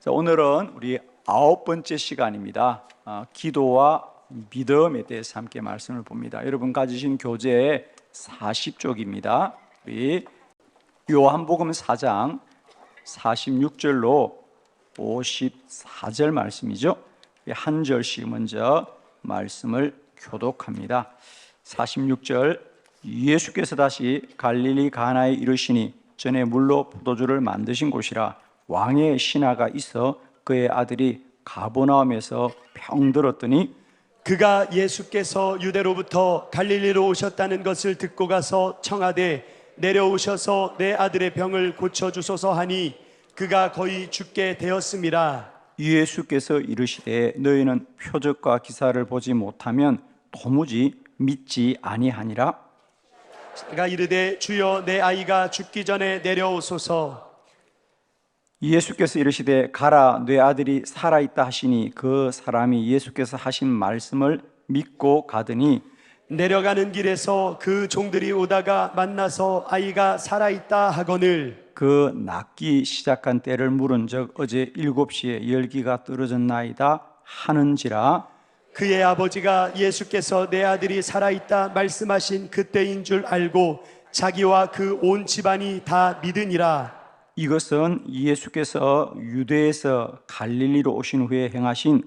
자, 오늘은 우리 9번째 시간입니다. 기도와 믿음에 대해서 함께 말씀을 봅니다. 여러분 가지신 교재 40쪽입니다. 우리 요한복음 4장 46절로 54절 말씀이죠. 한 절씩 먼저 말씀을 교독합니다. 46절, 예수께서 다시 갈릴리 가나에 이르시니 전에 물로 포도주를 만드신 곳이라. 왕의 신하가 있어 그의 아들이 가버나움에서 병들었더니 그가 예수께서 유대로부터 갈릴리로 오셨다는 것을 듣고 가서 청하되 내려오셔서 내 아들의 병을 고쳐주소서 하니 그가 거의 죽게 되었음이라. 예수께서 이르시되 너희는 표적과 기사를 보지 못하면 도무지 믿지 아니하니라. 그가 이르되 주여 내 아이가 죽기 전에 내려오소서. 예수께서 이르시되 가라 내 아들이 살아있다 하시니 그 사람이 예수께서 하신 말씀을 믿고 가더니 내려가는 길에서 그 종들이 오다가 만나서 아이가 살아있다 하거늘 그 낫기 시작한 때를 물은 적 어제 7시에 열기가 떨어졌나이다 하는지라. 그의 아버지가 예수께서 내 아들이 살아있다 말씀하신 그때인 줄 알고 자기와 그 온 집안이 다 믿으니라. 이것은 예수께서 유대에서 갈릴리로 오신 후에 행하신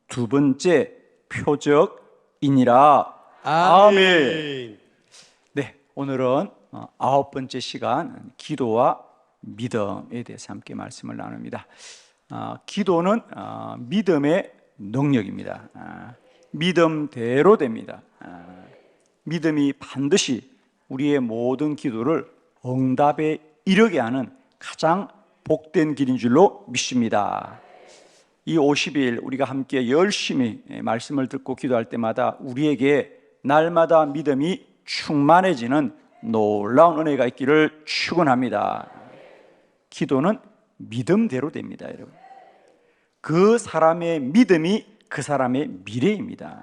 두 번째 표적이니라. 아멘. 네, 오늘은 9번째 시간 기도와 믿음에 대해서 함께 말씀을 나눕니다. 기도는 믿음의 능력입니다. 믿음대로 됩니다. 믿음이 반드시 우리의 모든 기도를 응답에 이르게 하는 가장 복된 길인 줄로 믿습니다. 이 50일 우리가 함께 열심히 말씀을 듣고 기도할 때마다 우리에게 날마다 믿음이 충만해지는 놀라운 은혜가 있기를 축원합니다. 기도는 믿음대로 됩니다, 여러분. 그 사람의 믿음이 그 사람의 미래입니다.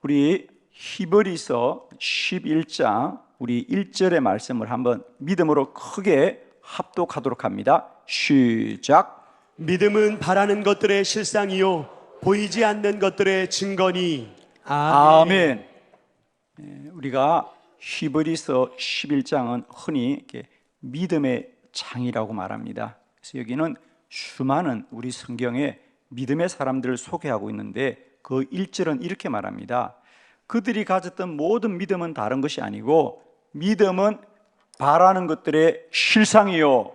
우리 히브리서 11장 우리 1절의 말씀을 한번 믿음으로 크게 합독하도록 합니다. 시작. 믿음은 바라는 것들의 실상이요 보이지 않는 것들의 증거니. 아멘. 우리가 히브리서 11장은 흔히 이렇게 믿음의 장이라고 말합니다. 그래서 여기는 수많은 우리 성경에 믿음의 사람들을 소개하고 있는데 그 1절은 이렇게 말합니다. 그들이 가졌던 모든 믿음은 다른 것이 아니고 믿음은 바라는 것들의 실상이요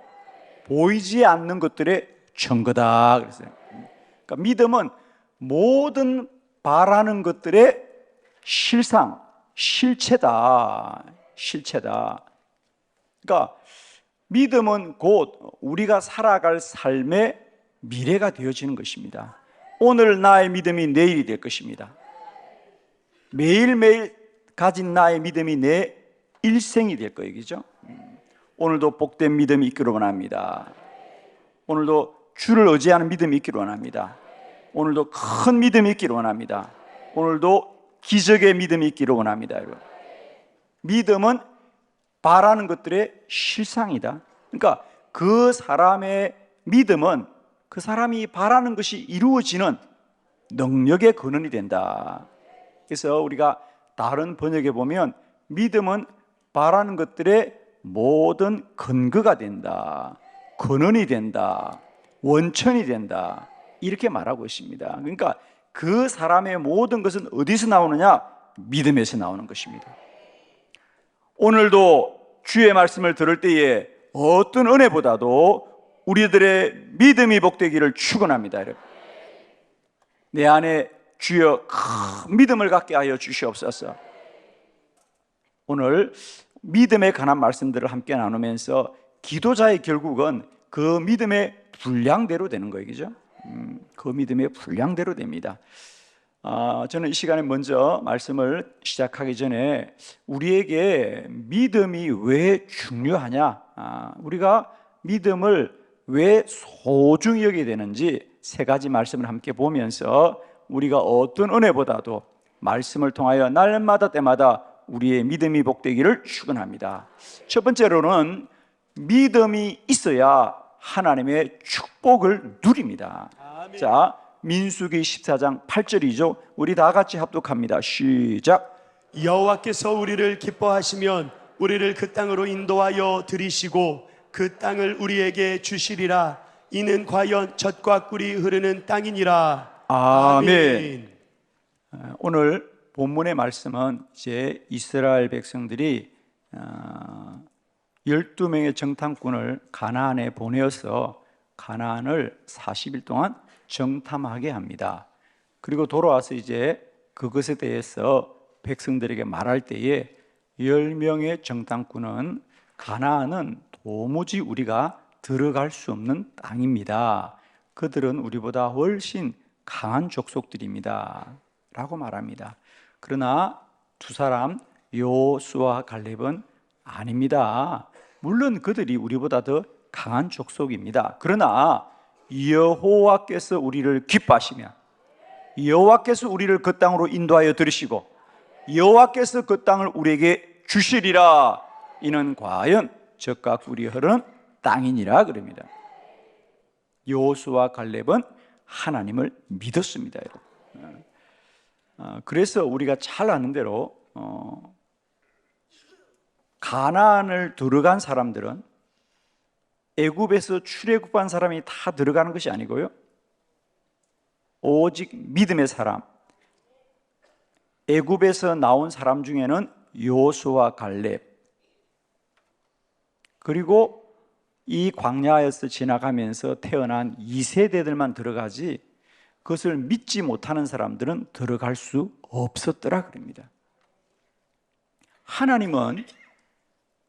보이지 않는 것들의 증거다 그랬어요. 그러니까 믿음은 모든 바라는 것들의 실상, 실체다. 그러니까 믿음은 곧 우리가 살아갈 삶의 미래가 되어지는 것입니다. 오늘 나의 믿음이 내일이 될 것입니다. 매일매일 가진 나의 믿음이 내 일생이 될 거예요, 그죠? 오늘도 복된 믿음이 있기를 원합니다. 오늘도 주를 의지하는 믿음이 있기를 원합니다. 오늘도 큰 믿음이 있기를 원합니다. 오늘도 기적의 믿음이 있기를 원합니다, 여러분. 믿음은 바라는 것들의 실상이다. 그러니까 그 사람의 믿음은 그 사람이 바라는 것이 이루어지는 능력의 근원이 된다. 그래서 우리가 다른 번역에 보면 믿음은 바라는 것들의 모든 근거가 된다, 근원이 된다, 원천이 된다 이렇게 말하고 있습니다. 그러니까 그 사람의 모든 것은 어디서 나오느냐? 믿음에서 나오는 것입니다. 오늘도 주의 말씀을 들을 때에 어떤 은혜보다도 우리들의 믿음이 복되기를 축원합니다. 여러분. 내 안에 주여 큰 믿음을 갖게 하여 주시옵소서. 오늘 믿음에 관한 말씀들을 함께 나누면서 기도자의 결국은 그 믿음의 분량대로 되는 거예요, 그죠? 그 믿음의 분량대로 됩니다. 저는 이 시간에 먼저 말씀을 시작하기 전에 우리에게 믿음이 왜 중요하냐, 우리가 믿음을 왜 소중히 여기게 되는지 세 가지 말씀을 함께 보면서 우리가 어떤 은혜보다도 말씀을 통하여 날마다 때마다 우리의 믿음이 복되기를 축원합니다. 첫 번째로는 믿음이 있어야 하나님의 축복을 누립니다. 아멘. 자, 민수기 14장 8절이죠. 우리 다 같이 합독합니다. 시작. 여호와께서 우리를 기뻐하시면 우리를 그 땅으로 인도하여 들이시고 그 땅을 우리에게 주시리라. 이는 과연 젖과 꿀이 흐르는 땅이니라. 아멘. 오늘 본문의 말씀은 이제 이스라엘 백성들이 12명의 정탐꾼을 가나안에 보내어서 가나안을 40일 동안 정탐하게 합니다. 그리고 돌아와서 이제 그것에 대해서 백성들에게 말할 때에 10명의 정탐꾼은 가나안은 도무지 우리가 들어갈 수 없는 땅입니다. 그들은 우리보다 훨씬 강한 족속들입니다 라고 말합니다. 그러나 두 사람 여호수아와 갈렙은 아닙니다. 물론 그들이 우리보다 더 강한 족속입니다. 그러나 여호와께서 우리를 기뻐하시면, 여호와께서 우리를 그 땅으로 인도하여 들으시고 여호와께서 그 땅을 우리에게 주시리라. 이는 과연 젖과 꿀이 흐르는 땅이니라 그럽니다. 여호수아와 갈렙은 하나님을 믿었습니다, 여러분. 그래서 우리가 잘 아는 대로 가나안을 들어간 사람들은 애굽에서 출애굽한 사람이 다 들어가는 것이 아니고요, 오직 믿음의 사람, 애굽에서 나온 사람 중에는 여호수아와 갈렙, 그리고 이 광야에서 지나가면서 태어난 2세대들만 들어가지 그것을 믿지 못하는 사람들은 들어갈 수 없었더라 그럽니다. 하나님은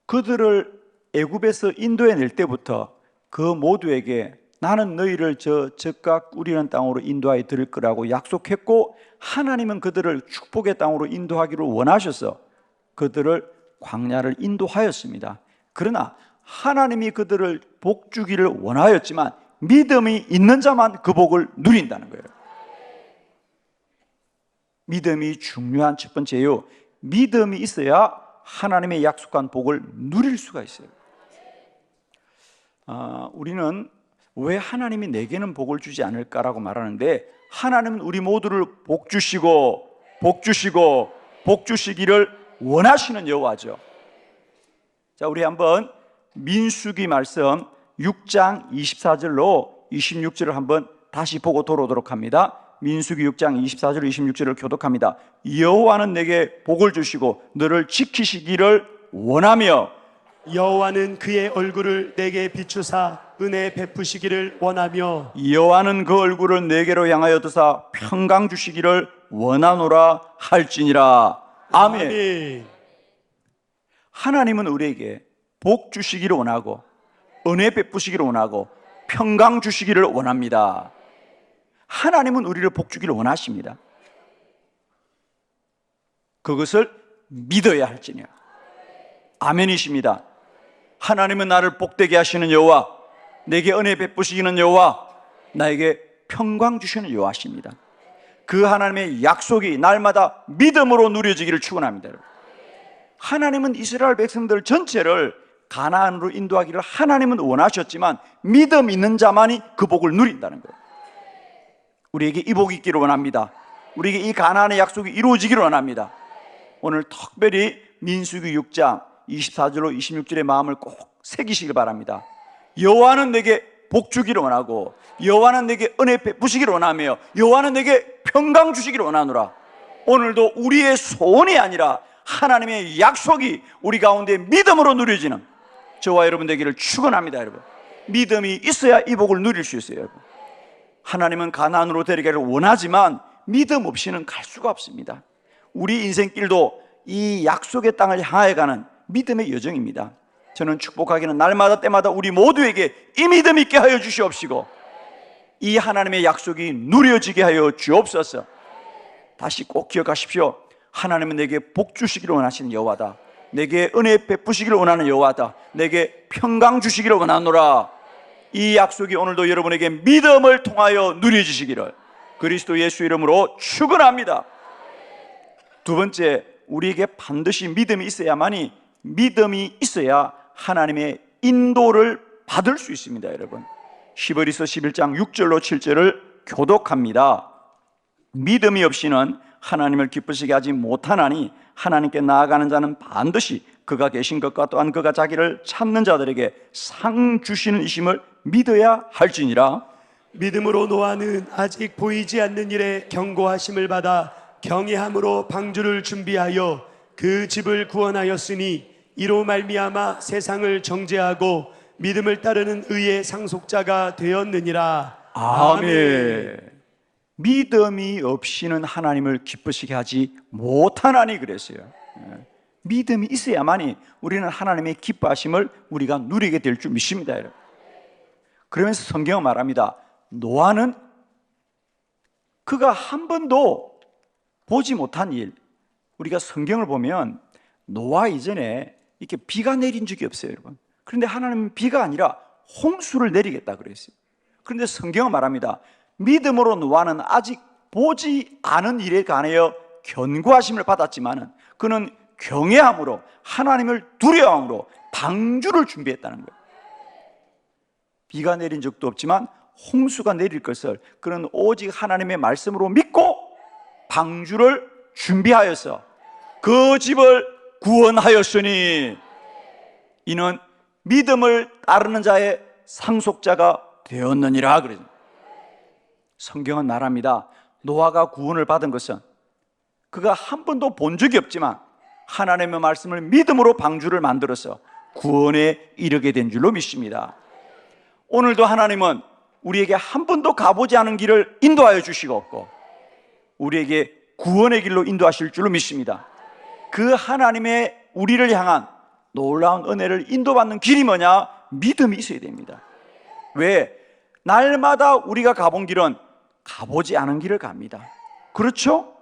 그들을 애굽에서 인도해낼 때부터 그 모두에게 나는 너희를 저 젖과 꿀이는 땅으로 인도하여 드릴 거라고 약속했고, 하나님은 그들을 축복의 땅으로 인도하기를 원하셔서 그들을 광야를 인도하였습니다. 그러나 하나님이 그들을 복 주기를 원하였지만 믿음이 있는 자만 그 복을 누린다는 거예요. 믿음이 중요한 첫 번째요. 믿음이 있어야 하나님의 약속한 복을 누릴 수가 있어요. 우리는 왜 하나님이 내게는 복을 주지 않을까라고 말하는데, 하나님은 우리 모두를 복 주시고 복 주시고 복 주시기를 원하시는 여호와죠. 자, 우리 한번 민수기 말씀 6장 24절로 26절을 한번 다시 보고 돌아오도록 합니다. 민수기 6장 24절 26절을 교독합니다. 여호와는 내게 복을 주시고 너를 지키시기를 원하며, 여호와는 그의 얼굴을 내게 비추사 은혜 베푸시기를 원하며, 여호와는 그 얼굴을 내게로 향하여 드사 평강 주시기를 원하노라 할지니라. 아멘. 아멘. 하나님은 우리에게 복 주시기를 원하고 은혜 베푸시기를 원하고 평강 주시기를 원합니다. 하나님은 우리를 복 주기를 원하십니다. 그것을 믿어야 할지니라. 아멘이십니다. 하나님은 나를 복되게 하시는 여호와, 내게 은혜 베푸시기는 여호와, 나에게 평강 주시는 여호와십니다. 그 하나님의 약속이 날마다 믿음으로 누려지기를 축원합니다. 하나님은 이스라엘 백성들 전체를 가나안으로 인도하기를 하나님은 원하셨지만 믿음 있는 자만이 그 복을 누린다는 거예요. 우리에게 이 복이 있기를 원합니다. 우리에게 이 가나안의 약속이 이루어지기를 원합니다. 오늘 특별히 민수기 6장 24절로 26절의 마음을 꼭 새기시길 바랍니다. 여호와는 내게 복 주기를 원하고 여호와는 내게 은혜 베푸시기를 원하며 여호와는 내게 평강 주시기를 원하노라. 오늘도 우리의 소원이 아니라 하나님의 약속이 우리 가운데 믿음으로 누려지는 저와 여러분 되기를 축원합니다. 여러분, 믿음이 있어야 이 복을 누릴 수 있어요. 여러분, 하나님은 가나안으로 데려가기를 원하지만 믿음 없이는 갈 수가 없습니다. 우리 인생길도 이 약속의 땅을 향해 가는 믿음의 여정입니다. 저는 축복하기는 날마다 때마다 우리 모두에게 이 믿음 있게 하여 주시옵시고 이 하나님의 약속이 누려지게 하여 주옵소서. 다시 꼭 기억하십시오. 하나님은 내게 복 주시기를 원하시는 여호와다. 내게 은혜 베푸시기를 원하는 여호와다. 내게 평강 주시기를 원하노라. 이 약속이 오늘도 여러분에게 믿음을 통하여 누려지시기를 그리스도 예수 이름으로 축원합니다. 두 번째, 우리에게 반드시 믿음이 있어야만이, 믿음이 있어야 하나님의 인도를 받을 수 있습니다, 여러분. 히브리서 11장 6절로 7절을 교독합니다. 믿음이 없이는 하나님을 기쁘시게 하지 못하나니 하나님께 나아가는 자는 반드시 그가 계신 것과 또한 그가 자기를 찾는 자들에게 상 주시는 이심을 믿어야 할지니라. 믿음으로 노아는 아직 보이지 않는 일에 경고하심을 받아 경외함으로 방주를 준비하여 그 집을 구원하였으니 이로 말미암아 세상을 정죄하고 믿음을 따르는 의의 상속자가 되었느니라. 아멘. 믿음이 없이는 하나님을 기쁘시게 하지 못하나니 그랬어요. 믿음이 있어야만이 우리는 하나님의 기뻐하심을 우리가 누리게 될 줄 믿습니다, 여러분. 그러면서 성경은 말합니다. 노아는 그가 한 번도 보지 못한 일, 우리가 성경을 보면 노아 이전에 이렇게 비가 내린 적이 없어요, 여러분. 그런데 하나님은 비가 아니라 홍수를 내리겠다 그랬어요. 그런데 성경은 말합니다. 믿음으로 노아는 아직 보지 않은 일에 관하여 견고하심을 받았지만은 그는 경외함으로 하나님을 두려워함으로 방주를 준비했다는 거예요. 비가 내린 적도 없지만 홍수가 내릴 것을 그는 오직 하나님의 말씀으로 믿고 방주를 준비하여서 그 집을 구원하였으니 이는 믿음을 따르는 자의 상속자가 되었느니라 그러죠. 성경은 말합니다. 노아가 구원을 받은 것은 그가 한 번도 본 적이 없지만 하나님의 말씀을 믿음으로 방주를 만들어서 구원에 이르게 된 줄로 믿습니다. 오늘도 하나님은 우리에게 한 번도 가보지 않은 길을 인도하여 주시고 우리에게 구원의 길로 인도하실 줄로 믿습니다. 그 하나님의 우리를 향한 놀라운 은혜를 인도받는 길이 뭐냐? 믿음이 있어야 됩니다. 왜? 날마다 우리가 가본 길은 가보지 않은 길을 갑니다. 그렇죠?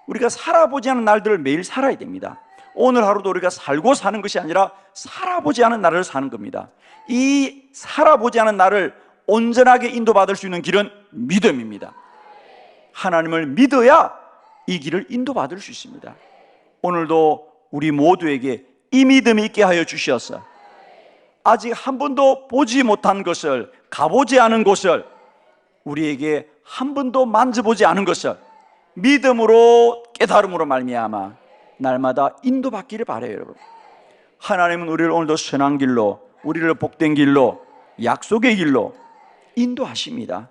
우리가 살아보지 않은 날들을 매일 살아야 됩니다. 오늘 하루도 우리가 살고 사는 것이 아니라 살아보지 않은 날을 사는 겁니다. 이 살아보지 않은 날을 온전하게 인도받을 수 있는 길은 믿음입니다. 하나님을 믿어야 이 길을 인도받을 수 있습니다. 오늘도 우리 모두에게 이 믿음이 있게 하여 주시었어. 아직 한 번도 보지 못한 것을, 가보지 않은 곳을, 우리에게 한 번도 만져보지 않은 것을 믿음으로 깨달음으로 말미암아 날마다 인도받기를 바라요, 여러분. 하나님은 우리를 오늘도 선한 길로, 우리를 복된 길로, 약속의 길로 인도하십니다.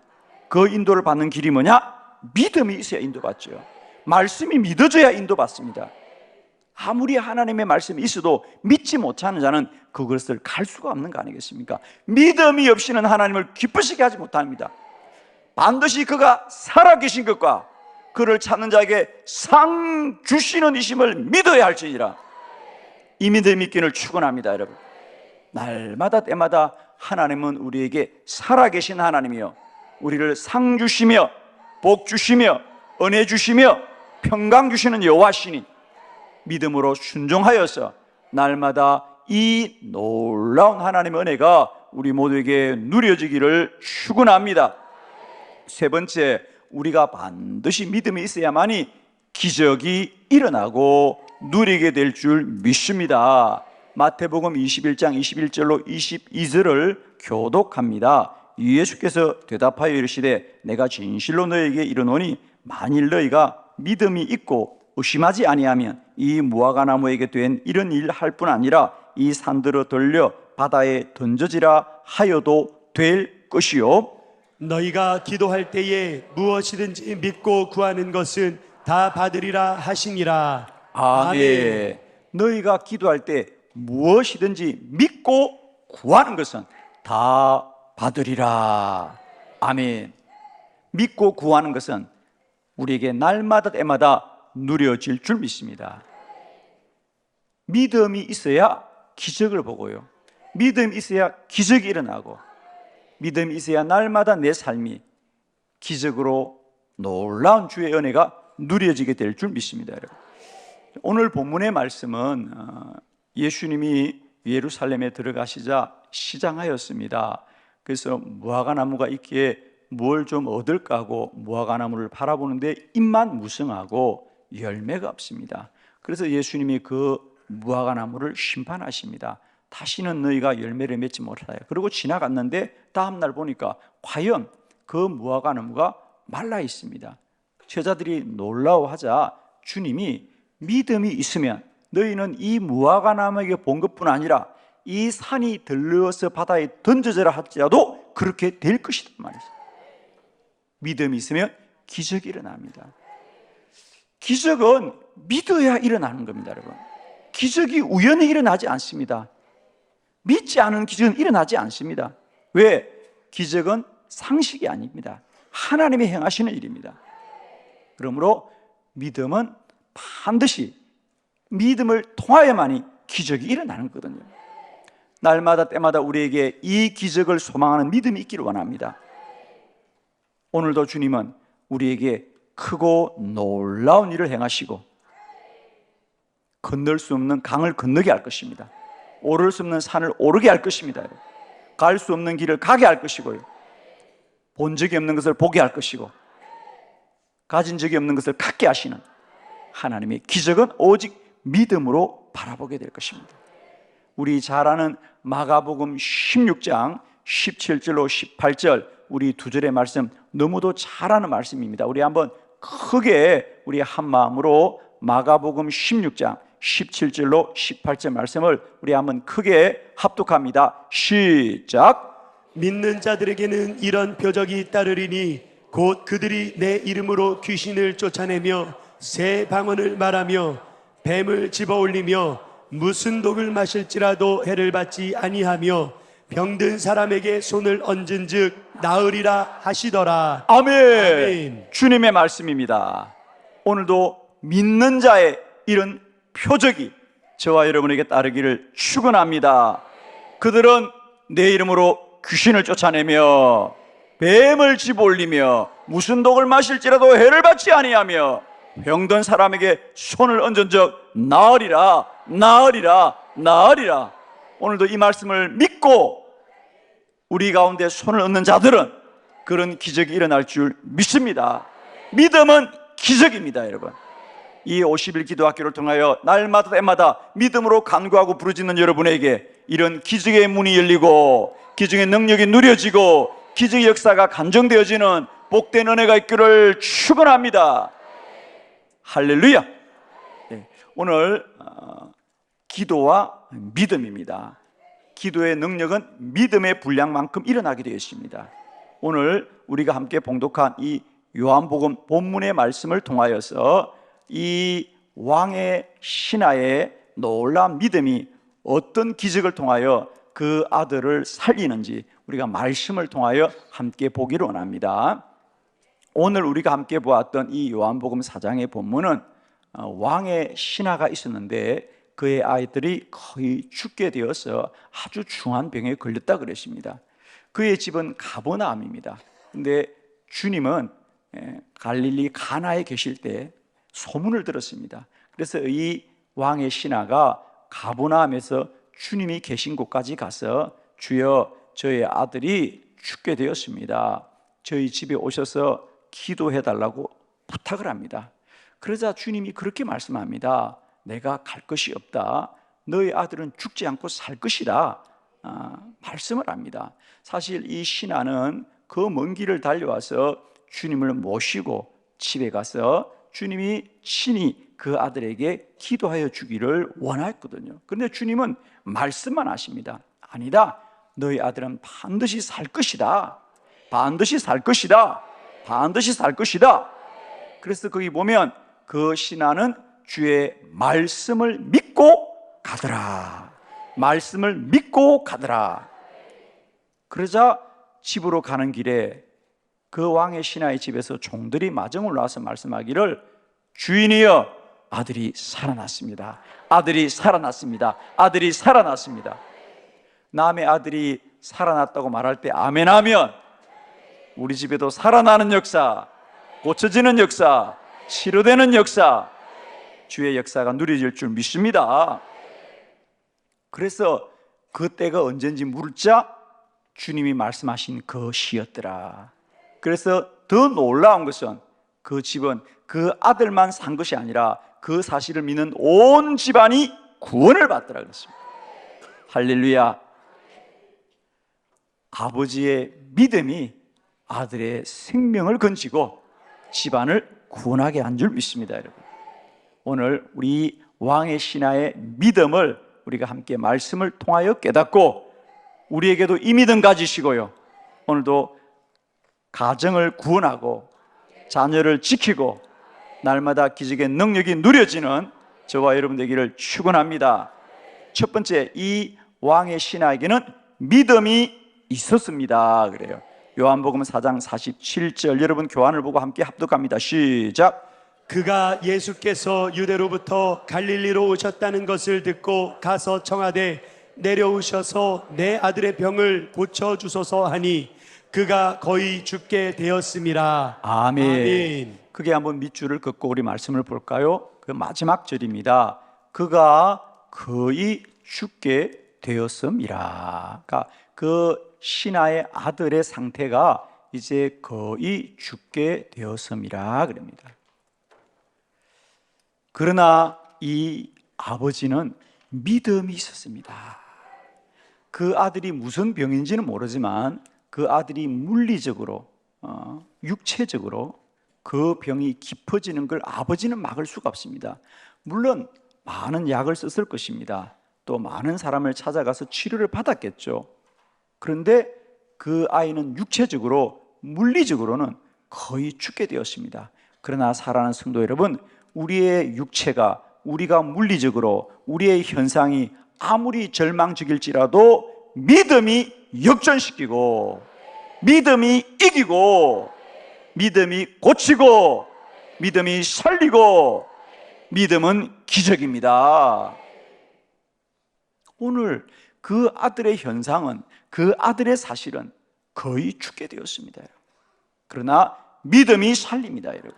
그 인도를 받는 길이 뭐냐? 믿음이 있어야 인도받죠. 말씀이 믿어져야 인도받습니다. 아무리 하나님의 말씀이 있어도 믿지 못하는 자는 그것을 갈 수가 없는 거 아니겠습니까? 믿음이 없이는 하나님을 기쁘시게 하지 못합니다. 반드시 그가 살아계신 것과 그를 찾는 자에게 상 주시는 이심을 믿어야 할지니라. 이 믿음이 있기를 축원합니다, 여러분. 날마다 때마다 하나님은 우리에게 살아계신 하나님이요, 우리를 상 주시며 복 주시며 은혜 주시며 평강 주시는 여호와시니 믿음으로 순종하여서 날마다 이 놀라운 하나님의 은혜가 우리 모두에게 누려지기를 축원합니다. 세 번째, 우리가 반드시 믿음이 있어야만이 기적이 일어나고 누리게 될 줄 믿습니다. 마태복음 21장 21절로 22절을 교독합니다. 예수께서 대답하여 이르시되 내가 진실로 너에게 이르노니 만일 너희가 믿음이 있고 의심하지 아니하면 이 무화과나무에게 된 이런 일 할 뿐 아니라 이 산들을 돌려 바다에 던져지라 하여도 될 것이요. 너희가 기도할 때에 무엇이든지 믿고 구하는 것은 다 받으리라 하시니라. 아멘. 너희가 기도할 때 무엇이든지 믿고 구하는 것은 다 받으리라. 아멘. 믿고 구하는 것은 우리에게 날마다 때마다 누려질 줄 믿습니다. 믿음이 있어야 기적을 보고요, 믿음이 있어야 기적이 일어나고, 믿음이 있어야 날마다 내 삶이 기적으로 놀라운 주의 은혜가 누려지게 될 줄 믿습니다, 여러분. 오늘 본문의 말씀은 예수님이 예루살렘에 들어가시자 시장하였습니다. 그래서 무화과나무가 있기에 뭘 좀 얻을까 하고 무화과나무를 바라보는데 잎만 무성하고 열매가 없습니다. 그래서 예수님이 그 무화과나무를 심판하십니다. 다시는 너희가 열매를 맺지 못하여. 그리고 지나갔는데 다음 날 보니까 과연 그 무화과 나무가 말라 있습니다. 제자들이 놀라워하자 주님이 믿음이 있으면 너희는 이 무화과 나무에게 본 것뿐 아니라 이 산이 들러서 바다에 던져져라 할지라도 그렇게 될 것이다 말이죠. 믿음이 있으면 기적이 일어납니다. 기적은 믿어야 일어나는 겁니다, 여러분. 기적이 우연히 일어나지 않습니다. 믿지 않은 기적은 일어나지 않습니다. 왜? 기적은 상식이 아닙니다. 하나님이 행하시는 일입니다. 그러므로 믿음은 반드시 믿음을 통하여만이 기적이 일어나는 거거든요. 날마다 때마다 우리에게 이 기적을 소망하는 믿음이 있기를 원합니다. 오늘도 주님은 우리에게 크고 놀라운 일을 행하시고 건널 수 없는 강을 건너게 할 것입니다. 오를 수 없는 산을 오르게 할 것입니다. 갈 수 없는 길을 가게 할 것이고요, 본 적이 없는 것을 보게 할 것이고, 가진 적이 없는 것을 갖게 하시는 하나님의 기적은 오직 믿음으로 바라보게 될 것입니다. 우리 잘 아는 마가복음 16장 17절로 18절 우리 두 절의 말씀, 너무도 잘 아는 말씀입니다. 우리 한번 크게 우리 한 마음으로 마가복음 16장 17절로 18절 말씀을 우리 한번 크게 합독합니다. 시작. 믿는 자들에게는 이런 표적이 따르리니 곧 그들이 내 이름으로 귀신을 쫓아내며 새 방언을 말하며 뱀을 집어올리며 무슨 독을 마실지라도 해를 받지 아니하며 병든 사람에게 손을 얹은즉 나으리라 하시더라. 아멘. 아멘. 주님의 말씀입니다. 오늘도 믿는 자의 이런 표적이 저와 여러분에게 따르기를 축원합니다. 그들은 내 이름으로 귀신을 쫓아내며 뱀을 집어올리며 무슨 독을 마실지라도 해를 받지 아니하며 병든 사람에게 손을 얹은즉 나으리라, 나으리라, 나으리라. 오늘도 이 말씀을 믿고 우리 가운데 손을 얹는 자들은 그런 기적이 일어날 줄 믿습니다. 믿음은 기적입니다, 여러분. 이 50일 기도학교를 통하여 날마다 때마다 믿음으로 간구하고 부르짖는 여러분에게 이런 기적의 문이 열리고 기적의 능력이 누려지고 기적의 역사가 간정되어지는 복된 은혜가 있기를 축원합니다. 할렐루야. 네, 오늘 기도와 믿음입니다. 기도의 능력은 믿음의 분량만큼 일어나게 되어 있습니다. 오늘 우리가 함께 봉독한 이 요한복음 본문의 말씀을 통하여서 이 왕의 신하의 놀라운 믿음이 어떤 기적을 통하여 그 아들을 살리는지 우리가 말씀을 통하여 함께 보기를 원합니다. 오늘 우리가 함께 보았던 이 요한복음 4장의 본문은 왕의 신하가 있었는데 그의 아이들이 거의 죽게 되어서 아주 중한 병에 걸렸다 그랬습니다. 그의 집은 가버나움입니다. 근데 주님은 갈릴리 가나에 계실 때 소문을 들었습니다. 그래서 이 왕의 신하가 가버나움에서 주님이 계신 곳까지 가서 주여, 저의 아들이 죽게 되었습니다. 저희 집에 오셔서 기도해 달라고 부탁을 합니다. 그러자 주님이 그렇게 말씀합니다. 내가 갈 것이 없다. 너희 아들은 죽지 않고 살 것이다. 말씀을 합니다. 사실 이 신하는 그 먼 길을 달려와서 주님을 모시고 집에 가서 주님이 친히 그 아들에게 기도하여 주기를 원했거든요. 그런데 주님은 말씀만 하십니다. 아니다. 너희 아들은 반드시 살 것이다. 반드시 살 것이다. 반드시 살 것이다. 그래서 거기 보면 그 신하는 주의 말씀을 믿고 가더라. 말씀을 믿고 가더라. 그러자 집으로 가는 길에 그 왕의 신하의 집에서 종들이 마정을 놔서 말씀하기를 주인이여, 아들이 살아났습니다. 아들이 살아났습니다. 아들이 살아났습니다. 남의 아들이 살아났다고 말할 때 아멘하면 우리 집에도 살아나는 역사, 고쳐지는 역사, 치료되는 역사, 주의 역사가 누려질 줄 믿습니다. 그래서 그 때가 언젠지 물자 주님이 말씀하신 그 시였더라. 그래서 더 놀라운 것은 그 집은 그 아들만 산 것이 아니라 그 사실을 믿는 온 집안이 구원을 받더라 그랬습니다. 할렐루야. 아버지의 믿음이 아들의 생명을 건지고 집안을 구원하게 한 줄 믿습니다, 여러분. 오늘 우리 왕의 신하의 믿음을 우리가 함께 말씀을 통하여 깨닫고 우리에게도 이 믿음 가지시고요, 오늘도 가정을 구원하고 자녀를 지키고 날마다 기적의 능력이 누려지는 저와 여러분 되기를 축원합니다. 첫 번째, 이 왕의 신하에게는 믿음이 있었습니다. 그래요. 요한복음 4장 47절, 여러분 교환을 보고 함께 합독합니다. 시작. 그가 예수께서 유대로부터 갈릴리로 오셨다는 것을 듣고 가서 청하되 내려오셔서 내 아들의 병을 고쳐주소서 하니 그가 거의 죽게 되었음이라. 아멘. 아멘. 그게 한번 밑줄을 긋고 우리 말씀을 볼까요? 그 마지막 절입니다. 그가 거의 죽게 되었음이라. 그러니까 그 신하의 아들의 상태가 이제 거의 죽게 되었음이라 그럽니다. 그러나 이 아버지는 믿음이 있었습니다. 그 아들이 무슨 병인지는 모르지만 그 아들이 물리적으로, 육체적으로 그 병이 깊어지는 걸 아버지는 막을 수가 없습니다. 물론 많은 약을 썼을 것입니다. 또 많은 사람을 찾아가서 치료를 받았겠죠. 그런데 그 아이는 육체적으로, 물리적으로는 거의 죽게 되었습니다. 그러나 사랑하는 성도 여러분, 우리의 육체가, 우리가 물리적으로 우리의 현상이 아무리 절망적일지라도 믿음이 역전시키고, 믿음이 이기고, 믿음이 고치고, 믿음이 살리고, 믿음은 기적입니다. 오늘 그 아들의 현상은, 그 아들의 사실은 거의 죽게 되었습니다. 그러나 믿음이 살립니다, 여러분.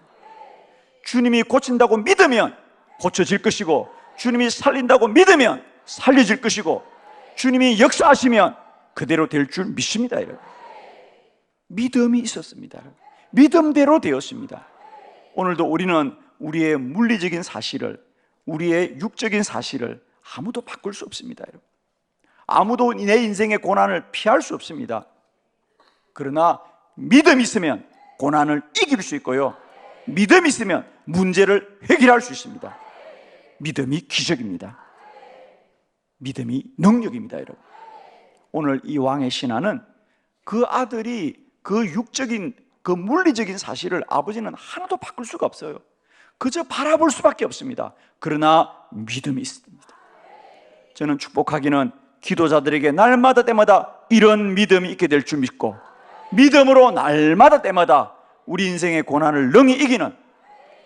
주님이 고친다고 믿으면 고쳐질 것이고, 주님이 살린다고 믿으면 살려질 것이고, 주님이 역사하시면 그대로 될 줄 믿습니다, 여러분. 믿음이 있었습니다. 믿음대로 되었습니다. 오늘도 우리는 우리의 물리적인 사실을, 우리의 육적인 사실을 아무도 바꿀 수 없습니다, 여러분. 아무도 내 인생의 고난을 피할 수 없습니다. 그러나 믿음이 있으면 고난을 이길 수 있고요, 믿음이 있으면 문제를 해결할 수 있습니다. 믿음이 기적입니다. 믿음이 능력입니다, 여러분. 오늘 이 왕의 신하는 그 아들이 그 육적인, 그 물리적인 사실을 아버지는 하나도 바꿀 수가 없어요. 그저 바라볼 수밖에 없습니다. 그러나 믿음이 있습니다. 저는 축복하기는 기도자들에게 날마다 때마다 이런 믿음이 있게 될 줄 믿고, 믿음으로 날마다 때마다 우리 인생의 고난을 능히 이기는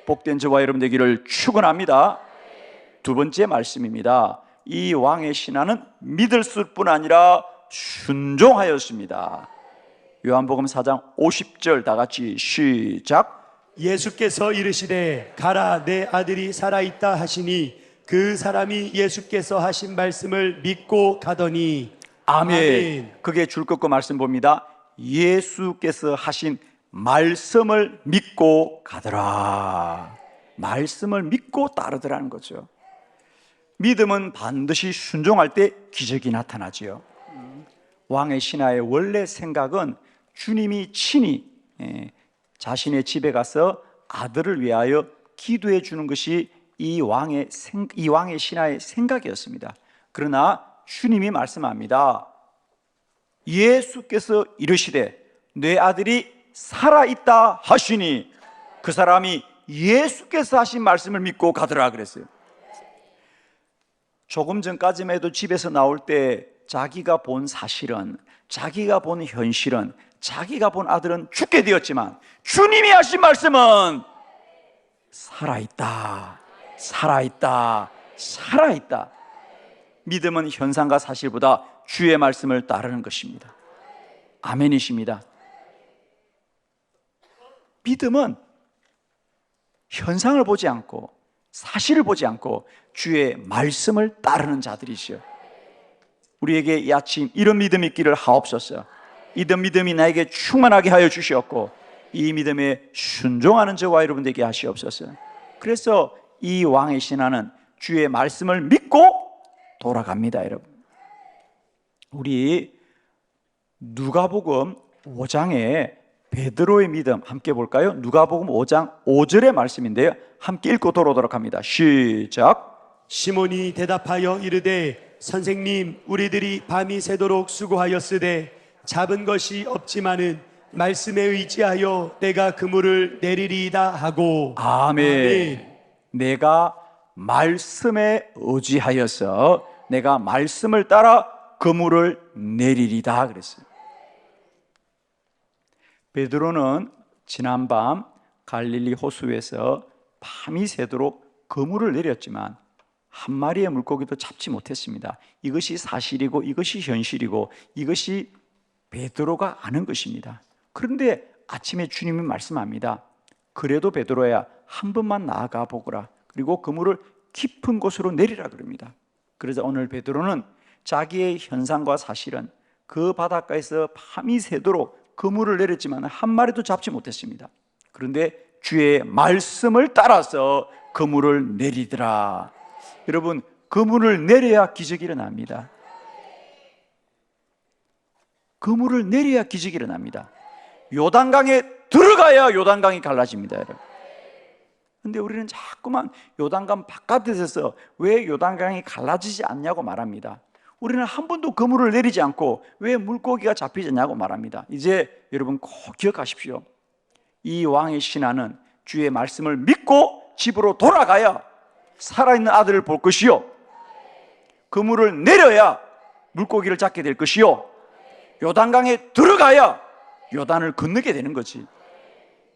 복된 저와 여러분 되기를 축원합니다. 두 번째 말씀입니다. 이 왕의 신하는 믿을 뿐 아니라 순종하였습니다. 요한복음 4장 50절 다 같이 시작. 예수께서 이르시되 가라, 내 아들이 살아있다 하시니 그 사람이 예수께서 하신 말씀을 믿고 가더니. 아멘. 아멘. 그게 줄 긋고 말씀 봅니다. 예수께서 하신 말씀을 믿고 가더라. 말씀을 믿고 따르더라는 거죠. 믿음은 반드시 순종할 때 기적이 나타나지요. 왕의 신하의 원래 생각은 주님이 친히 자신의 집에 가서 아들을 위하여 기도해 주는 것이 이 왕의 신하의 생각이었습니다. 그러나 주님이 말씀합니다. 예수께서 이르시되 내 아들이 살아있다 하시니 그 사람이 예수께서 하신 말씀을 믿고 가더라 그랬어요. 조금 전까지만 해도 집에서 나올 때 자기가 본 사실은, 자기가 본 현실은, 자기가 본 아들은 죽게 되었지만 주님이 하신 말씀은 살아있다, 살아있다, 살아있다. 믿음은 현상과 사실보다 주의 말씀을 따르는 것입니다. 아멘이십니다. 믿음은 현상을 보지 않고 사실을 보지 않고 주의 말씀을 따르는 자들이시요. 우리에게 이 아침 이런 믿음이 있기를 하옵소서. 이런 믿음이 나에게 충만하게 하여 주시옵고 이 믿음에 순종하는 저와 여러분 되게 하시옵소서. 그래서 이 왕의 신하는 주의 말씀을 믿고 돌아갑니다, 여러분. 우리 누가복음 5장에 베드로의 믿음 함께 볼까요? 누가복음 5장 5절의 말씀인데요, 함께 읽고 돌아오도록 합니다. 시작. 시몬이 대답하여 이르되 선생님, 우리들이 밤이 새도록 수고하였으되 잡은 것이 없지만은 말씀에 의지하여 내가 그물을 내리리이다 하고. 아멘. 내가 말씀에 의지하여서 내가 말씀을 따라 그물을 내리리다 그랬어요. 베드로는 지난밤 갈릴리 호수에서 밤이 새도록 그물을 내렸지만 한 마리의 물고기도 잡지 못했습니다. 이것이 사실이고 이것이 현실이고 이것이 베드로가 아는 것입니다. 그런데 아침에 주님이 말씀합니다. 그래도 베드로야, 한 번만 나아가 보거라. 그리고 그물을 깊은 곳으로 내리라 그럽니다. 그래서 오늘 베드로는 자기의 현상과 사실은 그 바닷가에서 밤이 새도록 그물을 내렸지만 한 마리도 잡지 못했습니다. 그런데 주의 말씀을 따라서 그물을 내리더라. 여러분, 그물을 내려야 기적이 일어납니다. 그물을 내려야 기적이 일어납니다. 요단강에 들어가야 요단강이 갈라집니다, 여러분. 근데 우리는 자꾸만 요단강 바깥에서 왜 요단강이 갈라지지 않냐고 말합니다. 우리는 한 번도 그물을 내리지 않고 왜 물고기가 잡히지 않냐고 말합니다. 이제 여러분 꼭 기억하십시오. 이 왕의 신하는 주의 말씀을 믿고 집으로 돌아가야 살아있는 아들을 볼 것이요, 그물을 내려야 물고기를 잡게 될 것이요, 요단강에 들어가야 요단을 건너게 되는 거지.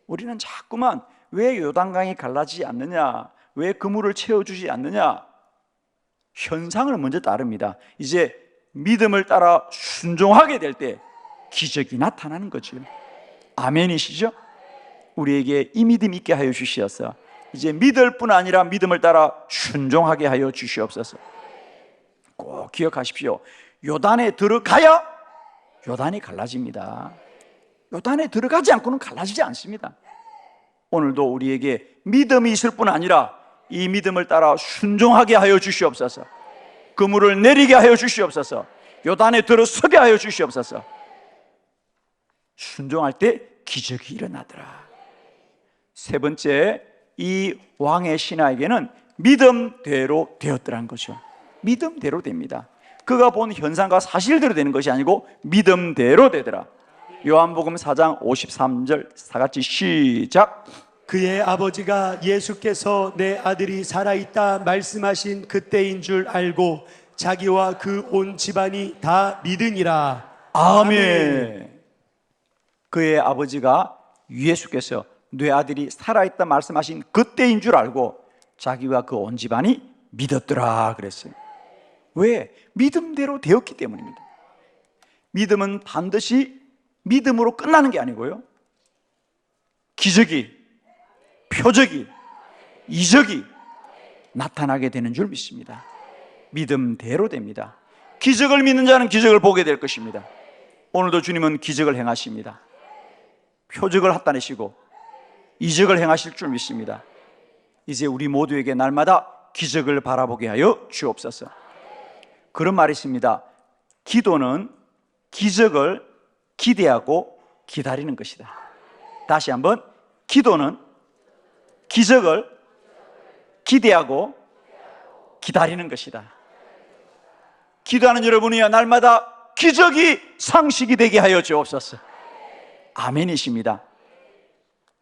우리는 자꾸만 왜 요단강이 갈라지지 않느냐, 왜 그물을 채워주지 않느냐, 현상을 먼저 따릅니다. 이제 믿음을 따라 순종하게 될 때 기적이 나타나는 거죠. 아멘이시죠? 우리에게 이 믿음 있게 하여 주시옵소서. 이제 믿을 뿐 아니라 믿음을 따라 순종하게 하여 주시옵소서. 꼭 기억하십시오. 요단에 들어가야 요단이 갈라집니다. 요단에 들어가지 않고는 갈라지지 않습니다. 오늘도 우리에게 믿음이 있을 뿐 아니라 이 믿음을 따라 순종하게 하여 주시옵소서. 그물을 내리게 하여 주시옵소서. 요단에 들어서게 하여 주시옵소서. 순종할 때 기적이 일어나더라. 세 번째, 이 왕의 신하에게는 믿음대로 되었더라는 거죠. 믿음대로 됩니다. 그가 본 현상과 사실대로 되는 것이 아니고 믿음대로 되더라. 요한복음 4장 53절 다 같이 시작. 그의 아버지가 예수께서 내 아들이 살아있다 말씀하신 그때인 줄 알고 자기와 그 온 집안이 다 믿으니라. 아멘. 그의 아버지가 예수께서 내 아들이 살아있다 말씀하신 그때인 줄 알고 자기와 그 온 집안이 믿었더라 그랬어요. 왜? 믿음대로 되었기 때문입니다. 믿음은 반드시 믿음으로 끝나는 게 아니고요, 기적이, 표적이, 이적이 나타나게 되는 줄 믿습니다. 믿음대로 됩니다. 기적을 믿는 자는 기적을 보게 될 것입니다. 오늘도 주님은 기적을 행하십니다. 표적을 나타내시고 이적을 행하실 줄 믿습니다. 이제 우리 모두에게 날마다 기적을 바라보게 하여 주옵소서. 그런 말이 있습니다. 기도는 기적을 기대하고 기다리는 것이다. 다시 한번, 기도는 기적을 기대하고 기다리는 것이다. 기도하는 여러분이야 날마다 기적이 상식이 되게 하여 주옵소서. 아멘이십니다.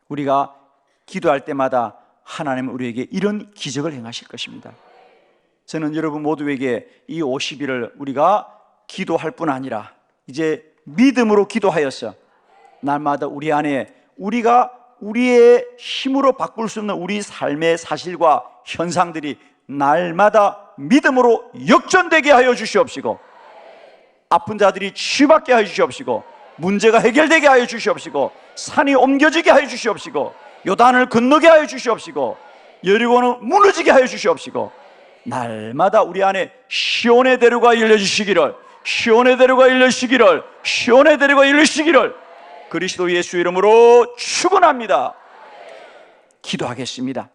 우리가 기도할 때마다 하나님은 우리에게 이런 기적을 행하실 것입니다. 저는 여러분 모두에게 이 50일을 우리가 기도할 뿐 아니라 이제 믿음으로 기도하여서 날마다 우리 안에 우리가 우리의 힘으로 바꿀 수 없는 우리 삶의 사실과 현상들이 날마다 믿음으로 역전되게 하여 주시옵시고, 아픈 자들이 치유받게 하여 주시옵시고, 문제가 해결되게 하여 주시옵시고, 산이 옮겨지게 하여 주시옵시고, 요단을 건너게 하여 주시옵시고, 여리고는 무너지게 하여 주시옵시고, 날마다 우리 안에 시온의 대로가 열려주시기를, 시온의 대로가 열려주시기를, 시온의 대로가 열려주시기를 그리스도 예수 이름으로 축원합니다. 기도하겠습니다.